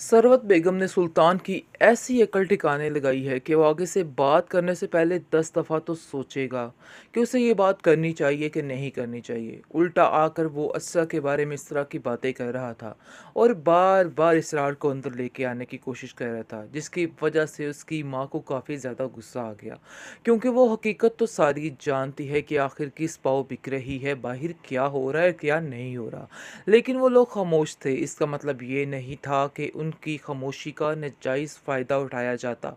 सरवत बेगम ने सुल्तान की ऐसी अकल ठिकाने लगाई है कि वो आगे से बात करने से पहले 10 दफ़ा तो सोचेगा कि उसे ये बात करनी चाहिए कि नहीं करनी चाहिए। उल्टा आकर वो असरा के बारे में इस तरह की बातें कर रहा था और बार बार इसरार को अंदर लेके आने की कोशिश कर रहा था, जिसकी वजह से उसकी माँ को काफ़ी ज़्यादा गुस्सा आ गया, क्योंकि वो हकीकत तो सारी जानती है कि आखिर किस पाँव बिक रही है, बाहर क्या हो रहा है क्या नहीं हो रहा। लेकिन वो लोग खामोश थे। इसका मतलब ये नहीं था कि उनकी खामोशी का नाजायज़ फ़ायदा उठाया जाता।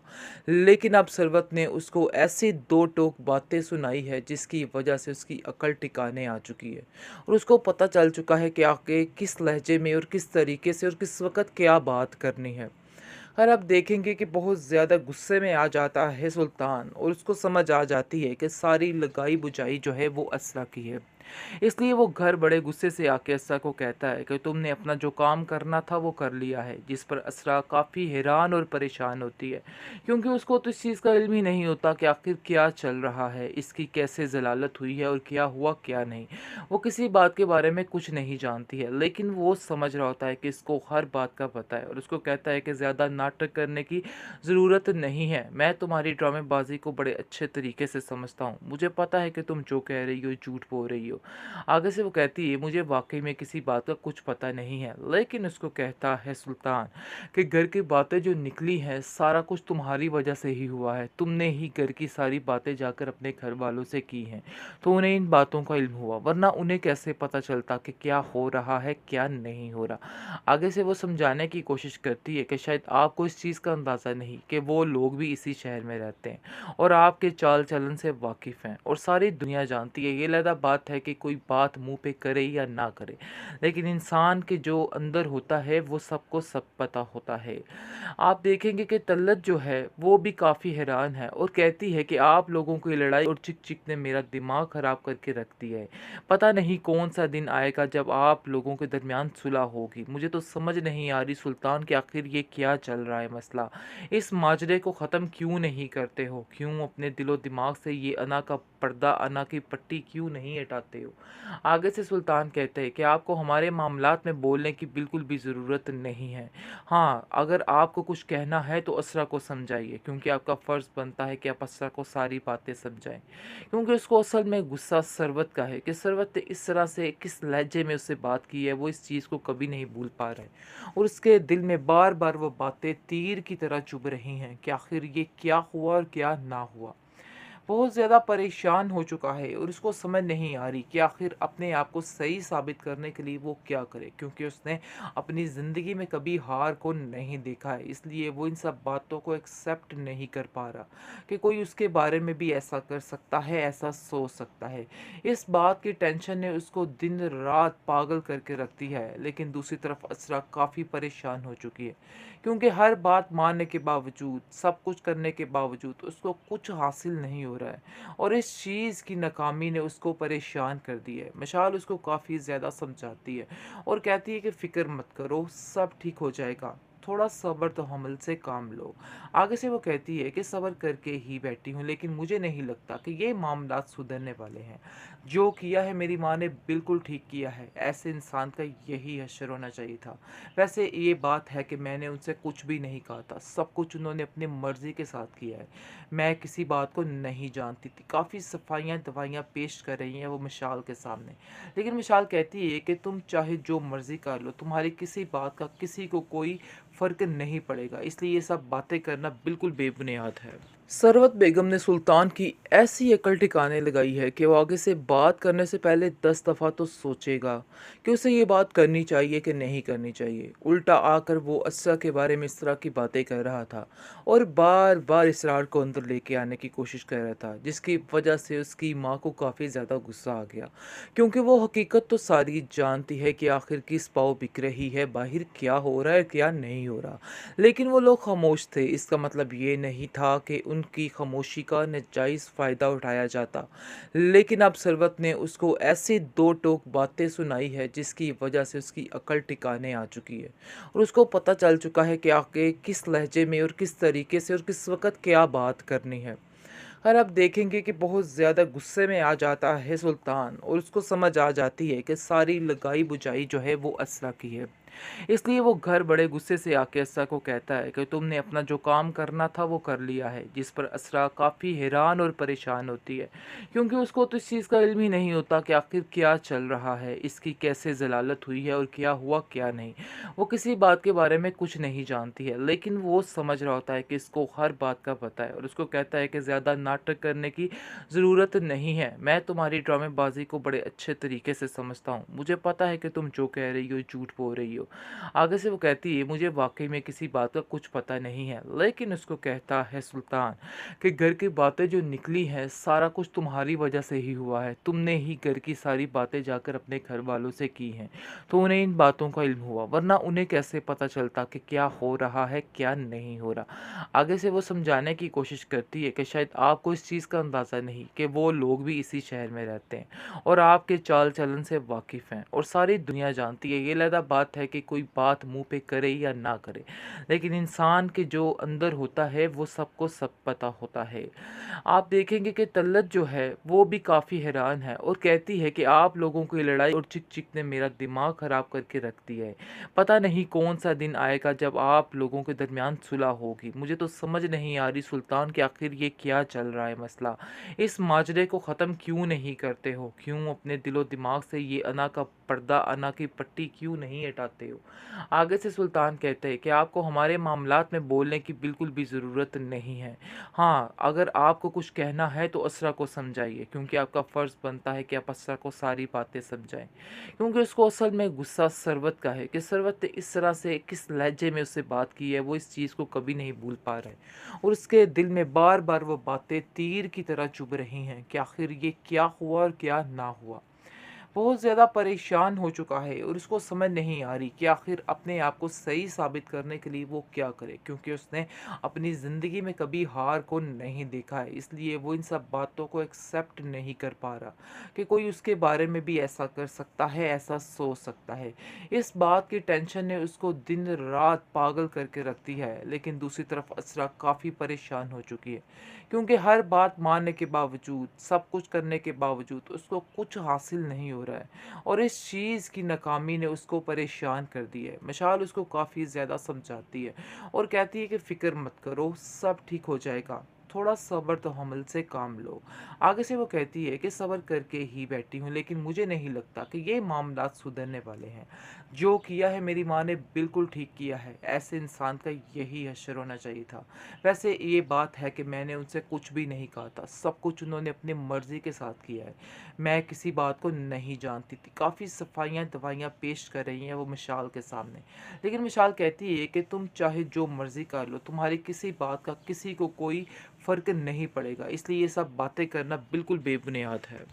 लेकिन अब सरवत ने उसको ऐसी दो टोक बातें सुनाई है जिसकी वजह से उसकी अकल ठिकाने आ चुकी है और उसको पता चल चुका है कि आगे किस लहजे में और किस तरीके से और किस वक़्त क्या बात करनी है। और अब देखेंगे कि बहुत ज़्यादा गुस्से में आ जाता है सुल्तान और उसको समझ आ जाती है कि सारी लगाई बुझाई जो है वो असरा की है। इसलिए वो घर बड़े गुस्से से आके असरा को कहता है कि तुमने अपना जो काम करना था वो कर लिया है, जिस पर असरा काफ़ी हैरान और परेशान होती है, क्योंकि उसको तो इस चीज़ का इल्म ही नहीं होता कि आखिर क्या चल रहा है, इसकी कैसे जलालत हुई है और क्या हुआ क्या नहीं। वो किसी बात के बारे में कुछ नहीं जानती है, लेकिन वो समझ रहा होता है कि इसको हर बात का पता है और उसको कहता है कि ज़्यादा नाटक करने की ज़रूरत नहीं है। मैं तुम्हारी ड्रामेबाजी को बड़े अच्छे तरीके से समझता हूँ, मुझे पता है कि तुम जो कह रही हो झूठ बोल रही हो। आगे से वो कहती है मुझे वाकई में किसी बात का कुछ पता नहीं है, लेकिन उसको कहता है सुल्तान कि घर की बातें जो निकली हैं सारा कुछ तुम्हारी वजह से ही हुआ है, तुमने ही घर की सारी बातें जाकर अपने घर वालों से की हैं, तो उन्हें इन बातों का इल्म हुआ, वरना उन्हें कैसे पता चलता कि क्या हो रहा है क्या नहीं हो रहा। आगे से वो समझाने की कोशिश करती है कि शायद आपको इस चीज़ का अंदाज़ा नहीं कि वो लोग भी इसी शहर में रहते हैं और आपके चाल चलन से वाकिफ़ हैं और सारी दुनिया जानती है। ये अलग बात है कि कोई बात मुंह पे करे या ना करे, लेकिन इंसान के जो अंदर होता है वो सबको सब पता होता है। आप देखेंगे कि तल्लत जो है वो भी काफ़ी हैरान है और कहती है कि आप लोगों की लड़ाई और चिक चिक ने मेरा दिमाग ख़राब करके रख दिया है। पता नहीं कौन सा दिन आएगा जब आप लोगों के दरमियान सुलह होगी। मुझे तो समझ नहीं आ रही सुल्तान कि आखिर ये क्या चल रहा है मसला। इस माजरे को ख़त्म क्यों नहीं करते हो? क्यों अपने दिलो दिमाग से ये अना का पर्दा, अना की पट्टी क्यों नहीं हटाते हो? आगे से सुल्तान कहते हैं कि आपको हमारे मामलात में बोलने की बिल्कुल भी ज़रूरत नहीं है। हाँ, अगर आपको कुछ कहना है तो असरा को समझाइए, क्योंकि आपका फ़र्ज़ बनता है कि आप असरा को सारी बातें समझाएँ। क्योंकि उसको असल में गुस्सा सरवत का है कि सरवत ने इस तरह से किस लहजे में उससे बात की है, वो इस चीज़ को कभी नहीं भूल पा रहा है और उसके दिल में बार-बार वो बातें तीर की तरह चुभ रही हैं कि आखिर ये क्या हुआ और क्या ना हुआ। बहुत ज़्यादा परेशान हो चुका है और उसको समझ नहीं आ रही कि आखिर अपने आप को सही साबित करने के लिए वो क्या करे, क्योंकि उसने अपनी ज़िंदगी में कभी हार को नहीं देखा है। इसलिए वो इन सब बातों को एक्सेप्ट नहीं कर पा रहा कि कोई उसके बारे में भी ऐसा कर सकता है, ऐसा सोच सकता है। इस बात की टेंशन ने उसको दिन रात पागल करके रखती है। लेकिन दूसरी तरफ असरा काफ़ी परेशान हो चुकी है, क्योंकि हर बात मानने के बावजूद, सब कुछ करने के बावजूद उसको कुछ हासिल नहीं हो रहा है और इस चीज़ की नाकामी ने उसको परेशान कर दिया है। मिसाल उसको काफ़ी ज़्यादा समझाती है और कहती है कि फ़िक्र मत करो, सब ठीक हो जाएगा, थोड़ा सब्र तहम्मुल से काम लो। आगे से वो कहती है कि सब्र करके ही बैठी हूँ, लेकिन मुझे नहीं लगता कि ये मामलात सुधरने वाले हैं। जो किया है मेरी माँ ने बिल्कुल ठीक किया है, ऐसे इंसान का यही हश्र होना चाहिए था। वैसे ये बात है कि मैंने उनसे कुछ भी नहीं कहा था, सब कुछ उन्होंने अपनी मर्ज़ी के साथ किया है। मैं किसी बात को नहीं जानती थी। काफ़ी सफाइयाँ दवाइयाँ पेश कर रही हैं वो मिशाल के सामने। लेकिन मिशाल कहती है कि तुम चाहे जो मर्ज़ी कर लो, तुम्हारी किसी बात का किसी को कोई फ़र्क नहीं पड़ेगा, इसलिए ये सब बातें करना बिल्कुल बेबुनियाद है। सरवत बेगम ने सुल्तान की ऐसी अकल ठिकाने लगाई है कि वो आगे से बात करने से पहले 10 दफ़ा तो सोचेगा कि उसे ये बात करनी चाहिए कि नहीं करनी चाहिए। उल्टा आकर वो असरा के बारे में इस तरह की बातें कर रहा था और बार बार इसरार को अंदर लेके आने की कोशिश कर रहा था, जिसकी वजह से उसकी माँ को काफ़ी ज़्यादा गुस्सा आ गया, क्योंकि वो हकीकत तो सारी जानती है कि आखिर किस पाँव बिक रही है, बाहर क्या हो रहा है क्या नहीं हो रहा। लेकिन वो लोग खामोश थे। इसका मतलब ये नहीं था कि उनकी खामोशी का नाजायज़ फ़ायदा उठाया जाता। लेकिन अब सरवत ने उसको ऐसी दो टोक बातें सुनाई है जिसकी वजह से उसकी अकल ठिकाने आ चुकी है और उसको पता चल चुका है कि आगे किस लहजे में और किस तरीके से और किस वक़्त क्या बात करनी है। और अब देखेंगे कि बहुत ज़्यादा गुस्से में आ जाता है सुल्तान और उसको समझ आ जाती है कि सारी लगाई बुझाई जो है वो असरा की है। इसलिए वो घर बड़े गुस्से से आके असरा को कहता है कि तुमने अपना जो काम करना था वो कर लिया है, जिस पर असरा काफ़ी हैरान और परेशान होती है, क्योंकि उसको तो इस चीज़ का इल्म ही नहीं होता कि आखिर क्या चल रहा है, इसकी कैसे जलालत हुई है और क्या हुआ क्या नहीं। वो किसी बात के बारे में कुछ नहीं जानती है, लेकिन वो समझ रहा होता है कि इसको हर बात का पता है, और उसको कहता है कि ज़्यादा नाटक करने की ज़रूरत नहीं है। मैं तुम्हारी ड्रामेबाजी को बड़े अच्छे तरीके से समझता हूँ, मुझे पता है कि तुम जो कह रही हो झूठ बोल रही हो। आगे से वो कहती है, मुझे वाकई में किसी बात का कुछ पता नहीं है, लेकिन उसको कहता है सुल्तान कि घर की बातें जो निकली हैं सारा कुछ तुम्हारी वजह से ही हुआ है, तुमने ही घर की सारी बातें जाकर अपने घर वालों से की हैं, तो उन्हें इन बातों का इल्म हुआ, वरना उन्हें कैसे पता चलता कि क्या हो रहा है क्या नहीं हो रहा। आगे से वो समझाने की कोशिश करती है कि शायद आपको इस चीज़ का अंदाज़ा नहीं कि वो लोग भी इसी शहर में रहते हैं और आपके चाल चलन से वाकिफ़ हैं, और सारी दुनिया जानती है। ये अलहदा बात है कि कोई बात मुंह पे करे या ना करे, लेकिन इंसान के जो अंदर होता है वो सबको सब पता होता है। आप देखेंगे कि तल्लत जो है वो भी काफ़ी हैरान है और कहती है कि आप लोगों की लड़ाई और चिक चिक ने मेरा दिमाग ख़राब करके रख दिया है। पता नहीं कौन सा दिन आएगा जब आप लोगों के दरमियान सुलह होगी। मुझे तो समझ नहीं आ रही सुल्तान कि आखिर ये क्या चल रहा है मसला। इस माजरे को ख़त्म क्यों नहीं करते हो? क्यों अपने दिलो दिमाग से ये अना का पर्दा, अना की पट्टी क्यों नहीं हटाते हो? आगे से सुल्तान कहते हैं कि आपको हमारे मामलात में बोलने की बिल्कुल भी ज़रूरत नहीं है। हाँ, अगर आपको कुछ कहना है तो असरा को समझाइए, क्योंकि आपका फ़र्ज़ बनता है कि आप असरा को सारी बातें समझाएँ। क्योंकि उसको असल में गुस्सा सरवत का है कि सरवत ने इस तरह से किस लहजे में उससे बात की है, वो इस चीज़ को कभी नहीं भूल पा रहा है। और उसके दिल में बार-बार वो बातें तीर की तरह चुभ रही हैं कि आखिर ये क्या हुआ और क्या ना हुआ। बहुत ज़्यादा परेशान हो चुका है और उसको समझ नहीं आ रही कि आखिर अपने आप को सही साबित करने के लिए वो क्या करे, क्योंकि उसने अपनी ज़िंदगी में कभी हार को नहीं देखा है। इसलिए वो इन सब बातों को एक्सेप्ट नहीं कर पा रहा कि कोई उसके बारे में भी ऐसा कर सकता है, ऐसा सोच सकता है। इस बात की टेंशन ने उसको दिन रात पागल करके रखती है। लेकिन दूसरी तरफ असरा काफ़ी परेशान हो चुकी है, क्योंकि हर बात मानने के बावजूद, सब कुछ करने के बावजूद उसको कुछ हासिल नहीं हो रहा है, और इस चीज़ की नाकामी ने उसको परेशान कर दिया है। मशाल उसको काफ़ी ज़्यादा समझाती है और कहती है कि फ़िक्र मत करो, सब ठीक हो जाएगा, थोड़ा सब्र तो हमल से काम लो। आगे से वो कहती है कि सब्र करके ही बैठी हूँ, लेकिन मुझे नहीं लगता कि ये मामलात सुधरने वाले हैं। जो किया है मेरी माँ ने बिल्कुल ठीक किया है, ऐसे इंसान का यही हश्र होना चाहिए था। वैसे ये बात है कि मैंने उनसे कुछ भी नहीं कहा था, सब कुछ उन्होंने अपनी मर्ज़ी के साथ किया है। मैं किसी बात को नहीं जानती थी। काफ़ी सफाइयाँ दवाइयाँ पेश कर रही हैं वो मिशाल के सामने। लेकिन मिशाल कहती है कि तुम चाहे जो मर्ज़ी कर लो, तुम्हारी किसी बात का किसी को कोई फ़र्क नहीं पड़ेगा। इसलिए ये सब बातें करना बिल्कुल बेबुनियाद है।